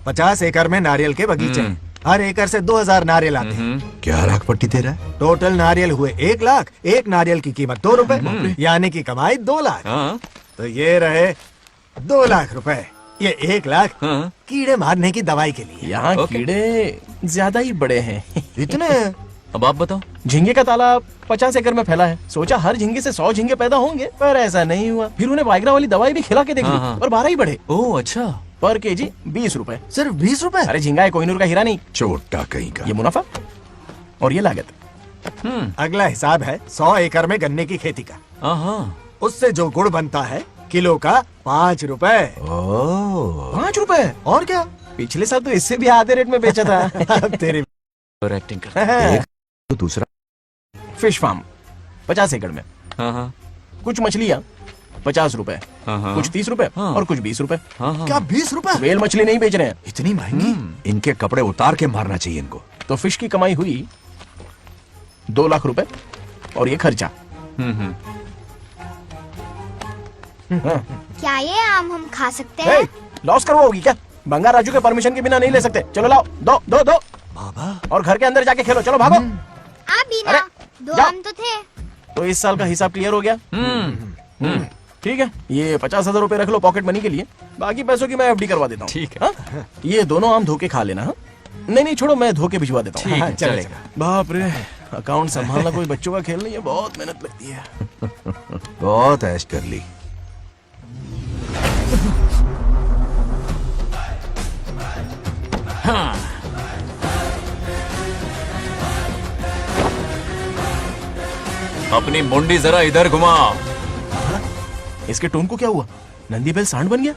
50 एकड़ में नारियल के बगीचे हैं। हर एकड़ से 2000 नारियल आते हैं। क्या लाख पट्टी दे रहा है? टोटल नारियल हुए 1 लाख। एक नारियल की कीमत 2 रुपए, यानी कि कमाई 2 लाख। तो ये रहे 2 लाख रुपए। ये 1 लाख कीड़े मारने की दवाई के लिए। यहाँ कीड़े ज्यादा ही बड़े हैं। इतने? अब आप बताओ। झींगे का तालाब 50 एकड़ में फैला है। सोचा हर झींगे से 100 झींगे पैदा होंगे, पर ऐसा नहीं हुआ। फिर उन्हें वाइग्रा वाली दवाई भी खिला के देख ली और 12 ही बढ़े। ओह अच्छा। पर केजी 20 रुपए। सिर्फ 20 रुपए? अरे झींगा है, कोहिनूर का हीरा नहीं। छोटा कहीं का। ये मुनाफा और ये लागत। अगला हिसाब है 100 एकड़ में गन्ने की खेती का। उससे जो गुड़ बनता है किलो का 5 रुपए। 5 रुपए? और क्या, पिछले साल तो इससे भी आधे रेट में बेचा था। अब तेरी एक्टिंग कर। तो दूसरा फिश फार्म 50 एकड़ में। कुछ मछलियाँ 50 रुपए, कुछ 30 रुपए और कुछ 20 रुपए। क्या 20 रुपए? वेल मछली नहीं बेच रहे हैं। इतनी महंगी? इनके कपड़े उतार के मारना चाहिए इनको। तो फिश की कमाई हुई 2 लाख रुपए और ये खर्चा। क्या ये आम हम खा सकते हैं? लॉस करवाओगी क्या? बंगा राजू के परमिशन के बिना नहीं ले सकते। चलो लाओ, दो दो दो बाबा। और घर के अंदर जाके खेलो। चलो भागो। आप भी ना, 2 जाओ। आम तो थे। तो इस साल का हिसाब क्लियर हो गया? ठीक है, ये 50,000 रुपए रख लो पॉकेट मनी के लिए। बाकी पैसों की मैं एफडी करवा देता हूँ। ठीक है। ये दोनों आम धोके खा लेना। नहीं नहीं छोड़ो, मैं धोके भिजवा देता हूँ। ठीक है, चलेगा। बाप रे, अकाउंट संभालना कोई बच्चों का खेल नहीं है। बहुत मेहनत लगती है। बहुत ऐश कर ली। अपनी मुंडी जरा इधर घुमाओ। इसके टोन को क्या हुआ? नंदी बैल सांड बन गया।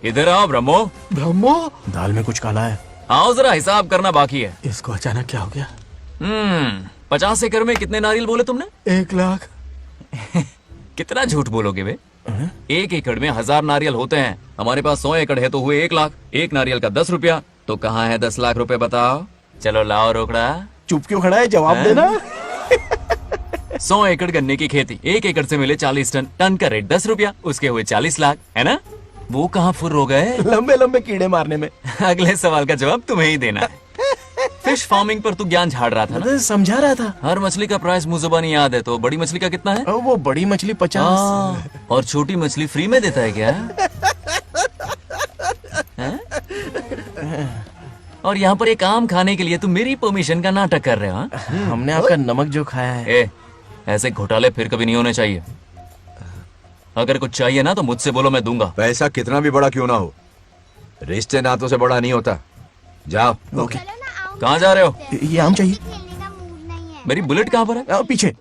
इधर आओ ब्रह्मो। ब्रह्मो? दाल में कुछ काला है। आओ जरा हिसाब करना बाकी है। इसको अचानक क्या हो गया? 50 एकड़ में कितने नारियल बोले तुमने? 1 लाख। कितना झूठ बोलोगे बे? 1 एकड़ में 1000 नारियल होते हैं। हमारे पास 100 एकड़ है तो हुए 1 लाख। एक नारियल का 10 रुपया। तो कहाँ है 10 लाख रुपए बताओ? चलो लाओ रोकड़ा। चुप क्यों खड़ा है? जवाब देना। 100 एकड़ गन्ने की खेती, 1 एकड़ से मिले 40 टन। टन का रेट 10 रुपया, उसके हुए 40 लाख, है ना? वो कहाँ फुर हो गए? लंबे लंबे कीड़े मारने में। अगले सवाल का जवाब तुम्हें ही देना है। फिश फार्मिंग पर तू ज्ञान झाड़ रहा था ना? समझा रहा था। हर मछली का प्राइस मुंह जुबानी याद है, तो बड़ी मछली का कितना है? वो बड़ी मछली 50। और छोटी मछली फ्री में देता है क्या? और यहाँ पर एक आम खाने के लिए तुम मेरी परमिशन का नाटक कर रहे हो? हमने आपका नमक जो खाया है। ऐसे घोटाले फिर कभी नहीं होने चाहिए। अगर कुछ चाहिए ना तो मुझसे बोलो, मैं दूंगा। पैसा कितना भी बड़ा क्यों ना हो, रिश्ते नातों से बड़ा नहीं होता। जाओ। ओके। चलो ना, आओ। कहाँ जा रहे हो? ये आम चाहिए। खेलने का मूड नहीं है। मेरी बुलेट कहाँ पर है? पीछे।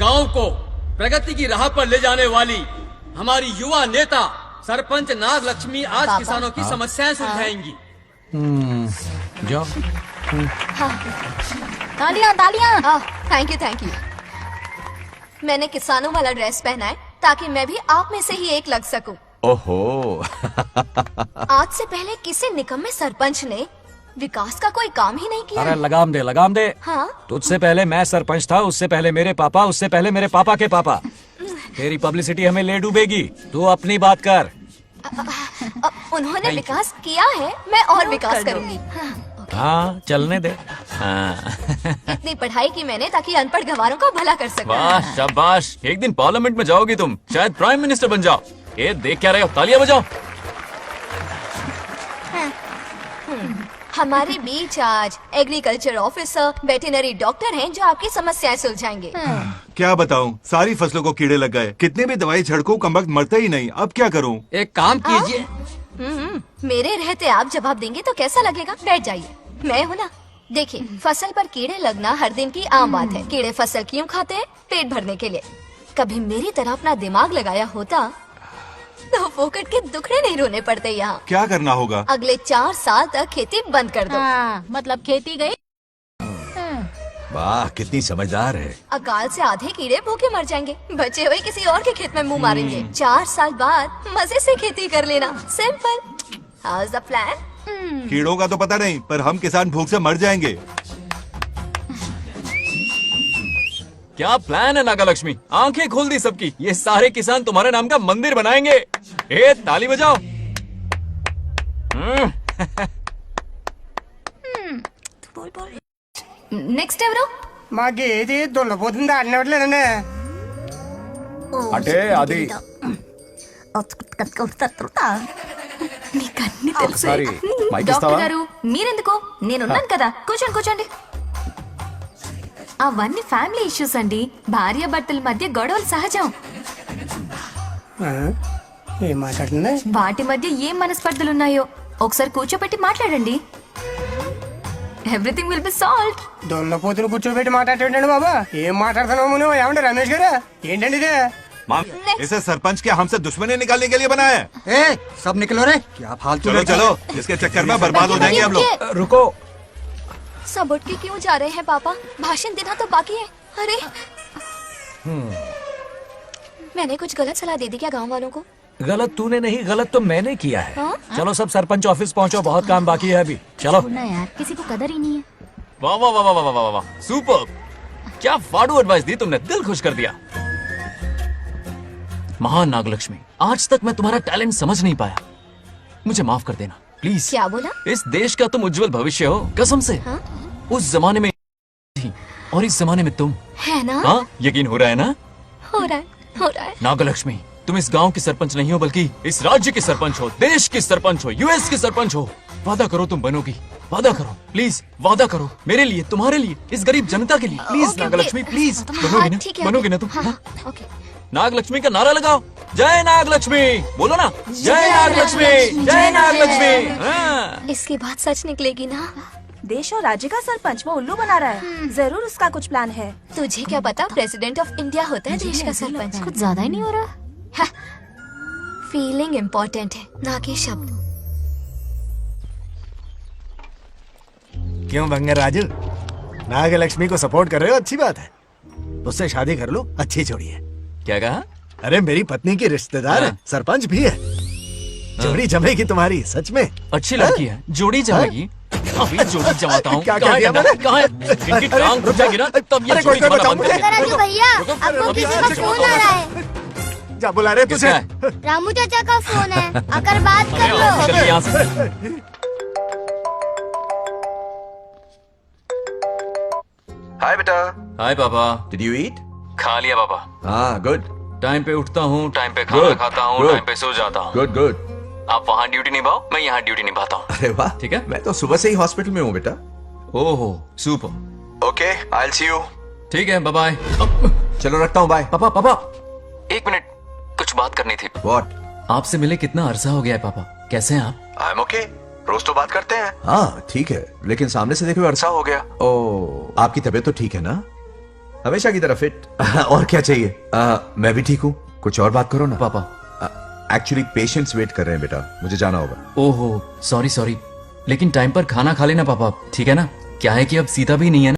गांव को प्रगति की राह पर ले जाने वाली हमारी युवा नेता सरपंच नाग लक्ष्मी आज किसानों की समस्याएं सुलझाएंगी। जाओ। तालियां तालियां। Thank you. मैंने किसानों वाला ड्रेस पहना है ताकि मैं भी आप में से ही एक लग सकूं। ओहो। आज से पहले किसी निकम्मे सरपंच ने विकास का कोई काम ही नहीं किया। अरे लगाम दे। हाँ? तुझसे पहले मैं सरपंच था, उससे पहले मेरे पापा, उससे पहले मेरे पापा के पापा। तेरी पब्लिसिटी हमें ले डूबेगी। तू अपनी बात कर। उन्होंने विकास किया है, मैं और विकास करूंगी। हाँ चलने दे। इतनी पढ़ाई की मैंने ताकि अनपढ़ गंवारों का भला कर सकूं। वाह शाबाश। एक दिन पार्लियामेंट में जाओगी तुम, शायद प्राइम मिनिस्टर बन जाओ। ए देख क्या रहे हो, तालियां बजाओ। हमारे बीच आज एग्रीकल्चर ऑफिसर, वेटरनरी डॉक्टर हैं जो आपकी समस्याएं सुलझाएंगे। क्या बताऊं, सारी फसलों को कीड़े लग गए। कितने भी दवाई छिड़को, कमबख्त मरते ही नहीं। अब क्या करूं? एक काम कीजिए, मेरे रहते आप जवाब देंगे तो कैसा लगेगा? बैठ जाइए, मैं हूँ ना। देखिए, फसल पर कीड़े लगना हर दिन की आम बात है। कीड़े फसल क्यों खाते हैं? पेट भरने के लिए। कभी मेरी तरह अपना दिमाग लगाया होता तो फोकट के दुखड़े नहीं रोने पड़ते यहाँ। क्या करना होगा? अगले 4 साल तक खेती बंद कर दो। मतलब खेती गई। वाह, कितनी समझदार है। अकाल से आधे कीड़े भूखे मर जाएंगे, बचे हुए किसी और के खेत में मुंह मारेंगे। 4 साल बाद मजे से खेती कर लेना। Simple. How is the plan? कीड़ों का तो पता नहीं, पर हम किसान भूख से मर जाएंगे। क्या प्लान है नागालक्ष्मी? आंखें खोल दी सबकी। ये सारे किसान तुम्हारे नाम का मंदिर बनाएंगे। ए ताली बजाओ। నెక్స్ట్ ఎవరు? మాకు ఏది దున్నపోతుంది ఆడినట్లేదండి. అంటే అది నీకన్నీ తెలుసు. సారీ, మైక్ డాక్టర్ ఇస్తావా? గారు మీరెందుకు? నేనున్నాను కదా, కూర్చోండి కూర్చోండి. అవన్నీ ఫ్యామిలీ ఇష్యూస్ అండి. భార్య భర్తల మధ్య గొడవలు సహజం. ఏం మాట్లాడుతుంది? వాటి మధ్య ఏం మనస్పర్ధలున్నాయో ఒకసారి కూర్చోబెట్టి మాట్లాడండి. Everything will be solved. దున్నపోతులు కూర్చోబెట్టి మాట్లాడేటండి బాబా. ఏం మాట్లాడుతున్నావు నువ్వు? ఏమండి రమేష్ గారు, ఏంటండి ఇది? इसे सरपंच के हमसे दुश्मनी निकालने के लिए बनाया है। सब निकलो रे, क्या फालतू. चलो चलो, इसके चक्कर में बर्बाद हो जाएंगे हम लोग। रुको, सब उठ के क्यों जा रहे हैं पापा? भाषण देना तो बाकी है. अरे मैंने कुछ गलत सलाह दे दी क्या गांव वालों को? गलत तूने नहीं, गलत तो मैंने किया है। हाँ? चलो सब सरपंच ऑफिस पहुंचो, बहुत काम बाकी है अभी। चलो। ना यार, किसी को कदर ही नहीं है. वाह वाह वाह वाह वाह वाह वाह, सुपर। क्या फाड़ू एडवाइस दी तुमने, दिल खुश कर दिया। महान नागलक्ष्मी, आज तक मैं तुम्हारा टैलेंट समझ नहीं पाया। मुझे माफ कर देना प्लीज। क्या बोला? इस देश का तुम उज्जवल भविष्य हो, कसम से। हाँ? उस जमाने में थी और इस जमाने में तुम। है ना? हाँ, यकीन हो रहा है ना? हो रहा है. नागलक्ष्मी, तुम इस गांव की सरपंच नहीं हो, बल्कि इस राज्य की सरपंच हो, देश की सरपंच हो, यूएस की सरपंच हो। वादा करो तुम बनोगी, वादा करो प्लीज, वादा करो मेरे लिए, तुम्हारे लिए, इस गरीब जनता के लिए। Please okay, Nagalakshmi, okay. Please हाँ, बनोगी ना? ठीक है, बनोगी ओके. ना तुम? हाँ, हाँ? ओके. नागलक्ष्मी का नारा लगाओ। जय नागलक्ष्मी बोलो ना। जय नागलक्ष्मी, जय नागलक्ष्मी। हाँ। इसकी बात सच निकलेगी ना? देश और राज्य का सरपंच वो उल्लू बना रहा है. जरूर उसका कुछ प्लान है. तुझे क्या पता, प्रेसिडेंट ऑफ इंडिया होता है देश का सरपंच. कुछ ज्यादा ही नहीं हो रहा? फीलिंग इम्पोर्टेंट है, ना कि शब्द. क्यों बंगर राजू, नागलक्ष्मी को सपोर्ट कर रहे हो? अच्छी बात है, उससे शादी कर लो, अच्छी जोड़ी है। क्या कहा? अरे मेरी पत्नी की रिश्तेदार है, हाँ। सरपंच भी है। जोड़ी जमेगी तुम्हारी, सच में। अच्छी लड़की है, जोड़ी जमेगी। अभी जोड़ी जमाता हूँ। क्या कर दिया मैंने? कहाँ है? इनकी टांग रुक जाएगी ना, तब ये अरे जोड़ी कोई जमाना बचाओ बंद कर मुझे। देंगे। राजू भैया, रुको, आपको अभी किसी यहाँ का से फोन बताओ। आ रहा है. जा बुला रहे तुझे। किसका है? रामू चाचा का फोन है, आकर बात कर अरे लो. आओ, चलिए यहाँ से। हाय बेटा, हाय पापा। Did you eat? खा लिया पापा। हाँ, गुड टाइम पे उठता हूँ, टाइम पे खाना Good, खाता हूँ, good. टाइम पे सो जाता हूँ। Good good. आप वहाँ ड्यूटी निभाओ, मैं यहाँ ड्यूटी निभाता हूँ। अरे वाह, ठीक है। मैं तो सुबह से ही हॉस्पिटल में हूँ बेटा। ओहो super. Okay, I will see you. ठीक है, बाय बाय। चलो रखता हूँ, बाय। पापा पापा, एक मिनट, कुछ बात करनी थी। व्हाट? आपसे मिले कितना अरसा हो गया है पापा, कैसे हैं आप? आई एम ओके, रोज तो बात करते हैं। हाँ ठीक है, लेकिन सामने से देखे हुए अरसा हो गया। ओ, आपकी तबीयत तो ठीक है ना? हमेशा की तरह फिट। और क्या चाहिए? मैं भी ठीक हूँ, कुछ और बात करो ना। पापा एक्चुअली पेशेंट्स वेट कर रहे हैं बेटा, मुझे जाना होगा। ओहो सॉरी सॉरी, लेकिन टाइम पर खाना खा लेना पापा, ठीक है ना? क्या है कि अब सीता भी नहीं है ना।